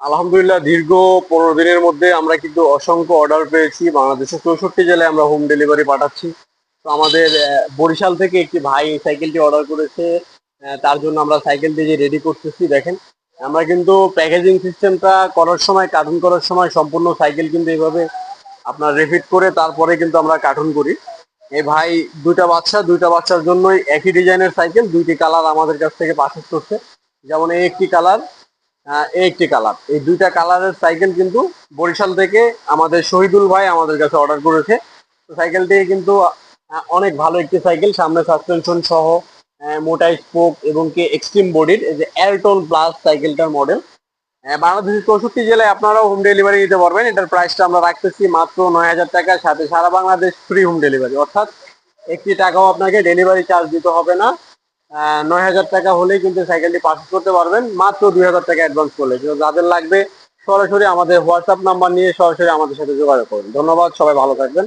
আলহামদুলিল্লাহ দীর্ঘ 15 দিনের মধ্যে আমরা কিন্তু অসংখ্য অর্ডার পেয়েছি। বাংলাদেশের 64 জেলায় আমরা হোম ডেলিভারি পাঠাচ্ছি। তো আমাদের বরিশাল থেকে একটি ভাই এই সাইকেলটি অর্ডার করেছে। তার জন্য আমরা সাইকেলটি যে রেডি করতেছি দেখেন। আমরা কিন্তু প্যাকেজিং সিস্টেমটা করার সময়, কার্টুন করার সময় সম্পূর্ণ সাইকেল কিন্তু এইভাবে আপনার রিপিট করে তারপরে কিন্তু আমরা কার্টুন করি। এই ভাই দুইটা বাচ্চার জন্যই একই ডিজাইনের সাইকেল, দুইটি কালার আমাদের কাছ থেকে পারচেজ করছে। যেমন এই একটি কালার, এই একটি কালার, এই দুইটা কালারের সাইকেল কিন্তু বরিশাল থেকে আমাদের শহীদুল ভাই আমাদের কাছে অর্ডার করেছে। তো সাইকেলটি কিন্তু অনেক ভালো একটি সাইকেল, সামনে সাসপেনশন সহ মোটা স্পোক এবং কি এক্সট্রিম বডির, এই যে এলটন প্লাস সাইকেলটার মডেল। বাংলাদেশের 64 জেলায় আপনারাও হোম ডেলিভারি দিতে পারবেন। এটার প্রাইসটা আমরা রাখতেছি মাত্র 9,000 টাকার সাথে সারা বাংলাদেশ ফ্রি হোম ডেলিভারি, অর্থাৎ একটি টাকাও আপনাকে ডেলিভারি চার্জ দিতে হবে না। 9,000 টাকা হলেই কিন্তু সাইকেলটি পারচেজ করতে পারবেন মাত্র 2,000 টাকা অ্যাডভান্স করলে। তো যাদের লাগবে সরাসরি আমাদের হোয়াটসঅ্যাপ নাম্বার নিয়ে সরাসরি আমাদের সাথে যোগাযোগ করুন। ধন্যবাদ, সবাই ভালো থাকবেন।